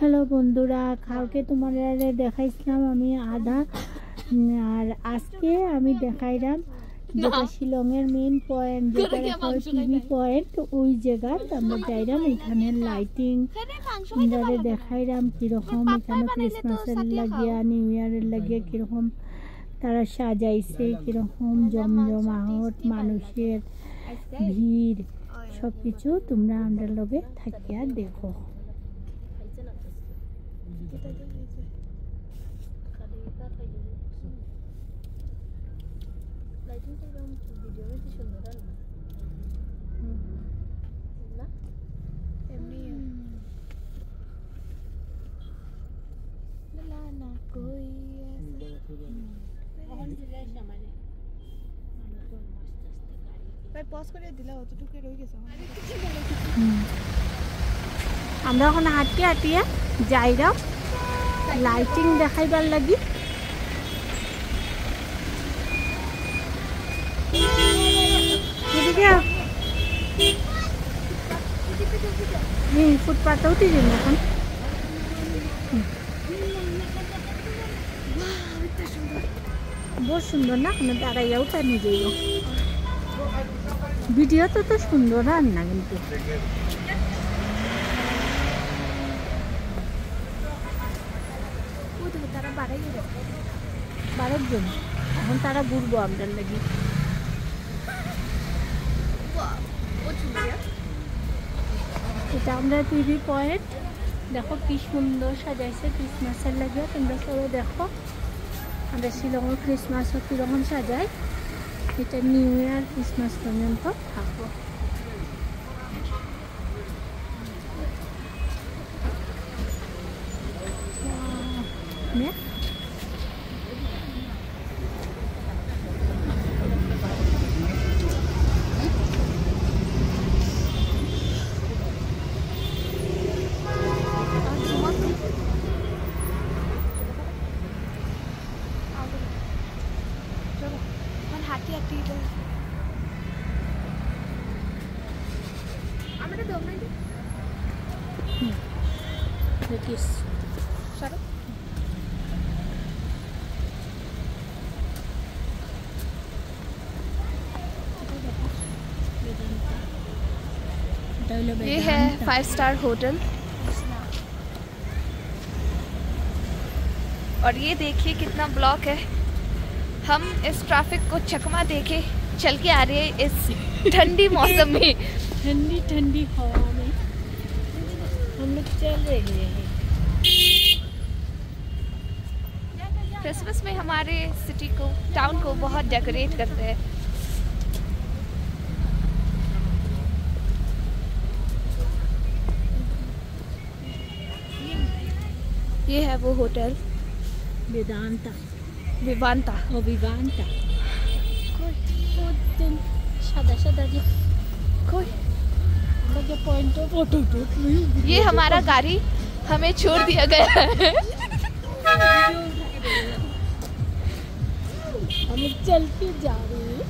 Hello বন্ধুরা, কালকে তোমাদের দেখাইছিলাম আমি আধা, আর আজকে আমি দেখাইলাম যেটা শিলংয়ের মেইন পয়েন্ট, যেটা টিভি পয়েন্ট, ওই জায়গায় আমরা যাইলাম। এখানে লাইটিং দেখাইলাম কিরকম, এখানে ক্রিসমাসের লাগিয়া নিউ ইয়ারের লাগিয়া কিরকম তারা সাজাইছে, কিরকম জমজমাহট, মানুষের ভিড়, সব কিছু তোমরা আমাদের লগে থাকিয়া দেখো। আমরা এখন হাঁটিয়ে হাঁটিয়ে যাইরাম লাইটিং দেখাইবার লাগি। ফুটপাথে উঠে যান এখন। बहुत सुंदर ना, हमें दाঁড়াইয়া উঠা নিয়ে যাইব। ভিডিও তো সুন্দর আর না, কিন্তু তারা 12 জন, এখন তারা ঘুরবো আমাদের লাগি। এটা আমরা টিভি পয়েন্ট, দেখো কি সুন্দর সাজাইছে ক্রিসমাসের লাগে। তোমরা সবাই দেখো আমরা শিলংয়ের ক্রিসমাসও কীরকম সাজাই। এটা নিউ ইয়ার ক্রিসমাস পর্যন্ত থাকবো। ये है 5 स्टार होटल, और ये देखिए कितना ब्लॉक है। हम इस ट्रैफिक को चकमा देके चल के आ रहे हैं इस ठंडी मौसम में। ठंडी ठंडी हवा में हम लोग चल रहे हैं। क्रिसमस में हमारे सिटी को, टाउन को बहुत डेकोरेट करते हैं। ये है वो होटल वेदांता, विवांता और विवांता। सादा सादा जो कोई पॉइंट फोटो, ये हमारा गाड़ी हमें छोड़ दिया गया है। हम चल के जा रहे हैं।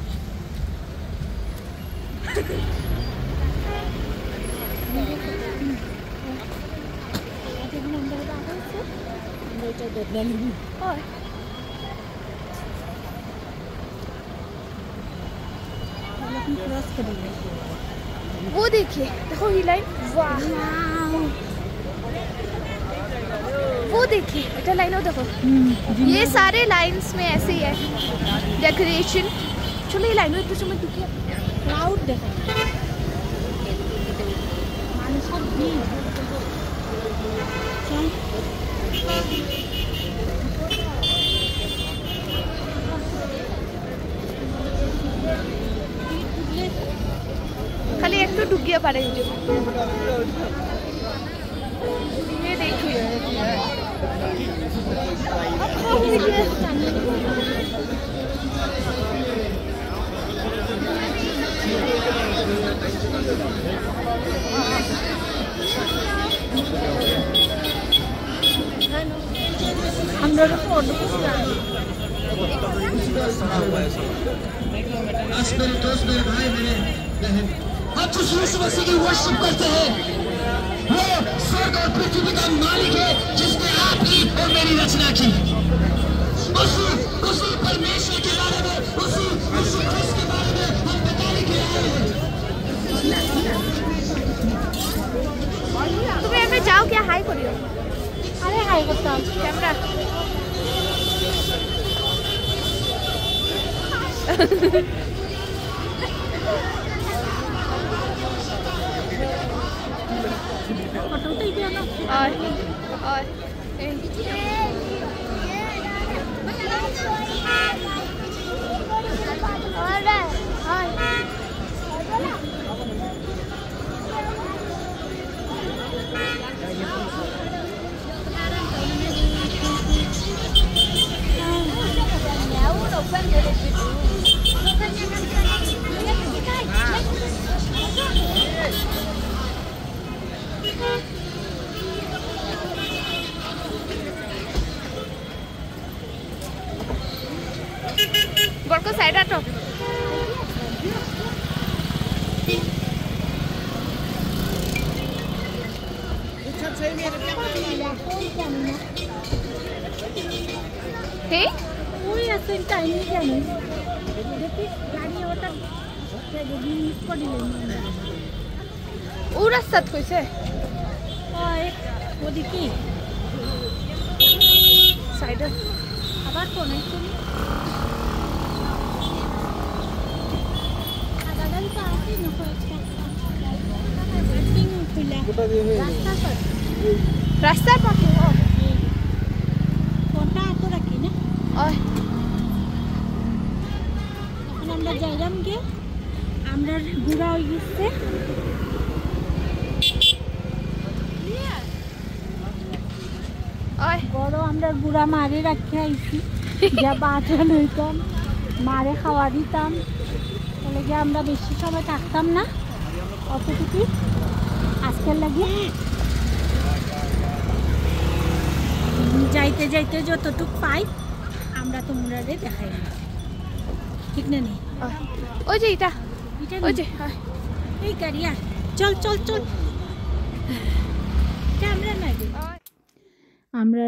वो देखिए, देखो ये लाइन, वाह, वो देखिए बेटा लाइन, हो देखो ये सारे लाइंस में ऐसे ही है डेकोरेशन। चलो ये लाइन तो समझ दुखी क्राउड देखो, মানুষের ভিড়। खाली एक तो डूब गया पारे मुझे। ये देखिए अंदर फोटो हम खुशी से वर्शिप करते हैं। स्वर्ग और पृथ्वी का मालिक है, जिसने आपकी और मेरी रचना की। उसी उसी परमेश्वर के बारे में, उसी उसी ख्रिस्त के बारे में हम बताने के लिए आए हैं। তুমি এমনি যাও কি হাই করিও আরে হাই করতাম ক্যামেরা ফটো উঠাইবে না আর আর এই বড়কো সাইড আটো হে ওই আছে টাইম জানি দেখি গাড়ি ওটা মিস করে দিলেন ও রাস্তাত কইছে ওই ওদিকে সাইডে আবার কোন তুমি আগাগাল পাশে নকো একটা পার্কিং খুলা রাস্তা পর রাস্তার পাশে কোনটা তো রাখি না ওই এখন আমরা যাইলাম গে আমরা ঘোরা হয়ে গেছে ওই বড় আমরা বুড়া মারে রাখে আইছি যা বাঁচা নইতাম মারে খাওয়া দিতাম তাহলে গিয়ে আমরা বেশি সময় থাকতাম না অতটুকু আজকের লাগে যাইতে যাইতে যতটুকু পাই আমরা তোমরা দেখাই ঠিক না নেই ওই যে এটা এটা ওই যে এই গাড়ি আর চল চল চল ক্যামেরা নাই আমরা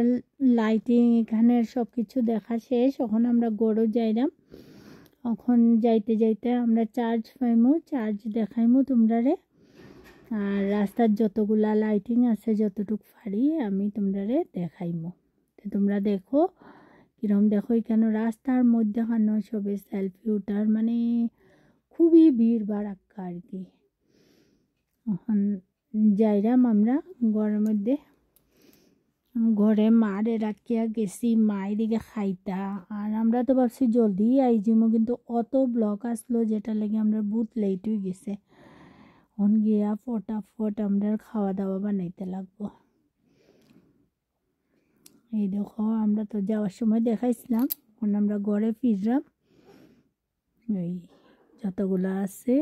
লাইটিং এখানে সব কিছু দেখা শেষ এখন আমরা গড়ও যাইলাম এখন যাইতে যাইতে আমরা চার্জ পাইমু চার্জ দেখাইমু তোমরা রে আর রাস্তার যতগুলা লাইটিং আছে যতটুকু পারি আমি তোমরা রে দেখাইমু তো তোমরা দেখো কিরম দেখো এখানে রাস্তার মধ্যে খানো সবে সেলফি উঠার মানে খুবই ভিড় বাড়াক্কা আর কি এখন যাইলাম আমরা ঘরের মধ্যে ঘরে মারে রাখিয়া গেছি মায়ের দিকে খাইতা আর আমরা তো ভাবছি জলদি আইজিমো কিন্তু অত ব্লক আসলো যেটা লেগে আমরা বহুত লেট হয়ে গেছে এখন গিয়া ফটাফট আমরা খাওয়া দাওয়া বানাইতে লাগবো এই দেখো আমরা তো যাওয়ার সময় দেখাইছিলাম এখন আমরা ঘরে ফিরলাম এই যতগুলো আছে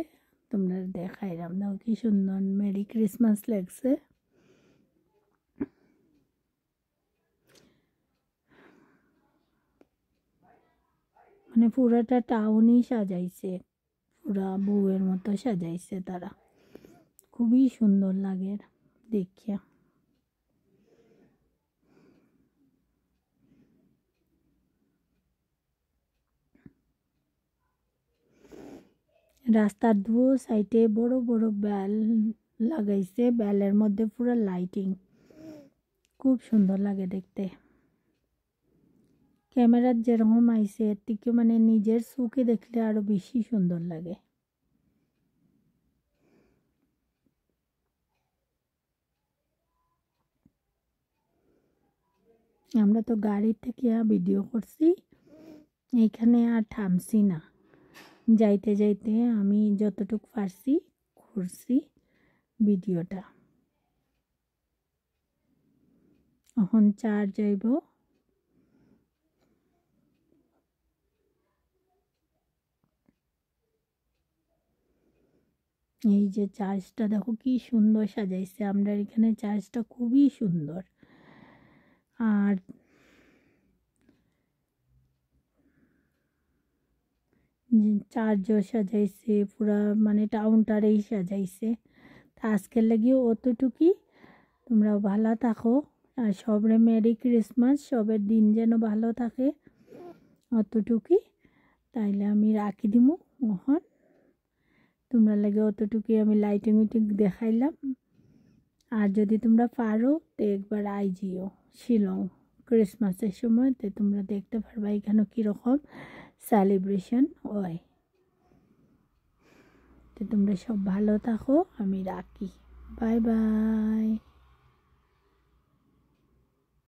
তোমরা দেখাইলাম দাও কি সুন্দর মেরি ক্রিসমাস লাগছে মানে পুরাটা টাউনই সাজাইছে পুরা বউয়ের মতো সাজাইছে তারা খুবই সুন্দর লাগে দেখিয়া রাস্তার দু সাইডে বড় বড় বেল লাগাইছে বেলের মধ্যে পুরো লাইটিং খুব সুন্দর লাগে দেখতে ক্যামেরার যেরকম আইছে এর থেকে মানে নিজের চোখে দেখলে আরো বেশি সুন্দর লাগে আমরা তো গাড়ি থেকে ভিডিও করছি এইখানে আর থামছি না যাইতে যাইতে আমি যতটুকু পারছি করছি ভিডিওটা এখন চার্জ যাইব এই যে চার্জটা দেখো কি সুন্দর সাজাইছে আমরা এখানে চার্জটা খুবই সুন্দর আর চার্জও সাজাইছে পুরা মানে টাউনটারেই সাজাইছে তা আজকের লাগিও অতটুকুই তোমরাও ভালো থাকো আর সবরে মেরি ক্রিসমাস, সবের দিন যেন ভালো থাকে অতটুকুই। তাইলে আমি রাখি দিমু ওহন, তোমরা লাগে অতটুকুই আমি লাইটিং উইটিং দেখাইলাম। আর যদি তোমরা পারো তো একবার আইজিও শিলং ক্রিসমাসের সময়, তো তোমরা দেখতে পারবা এখানে কীরকম সেলিব্রেশন হয়। তো তোমরা সব ভালো থাকো, আমি রাখি, বাই বাই।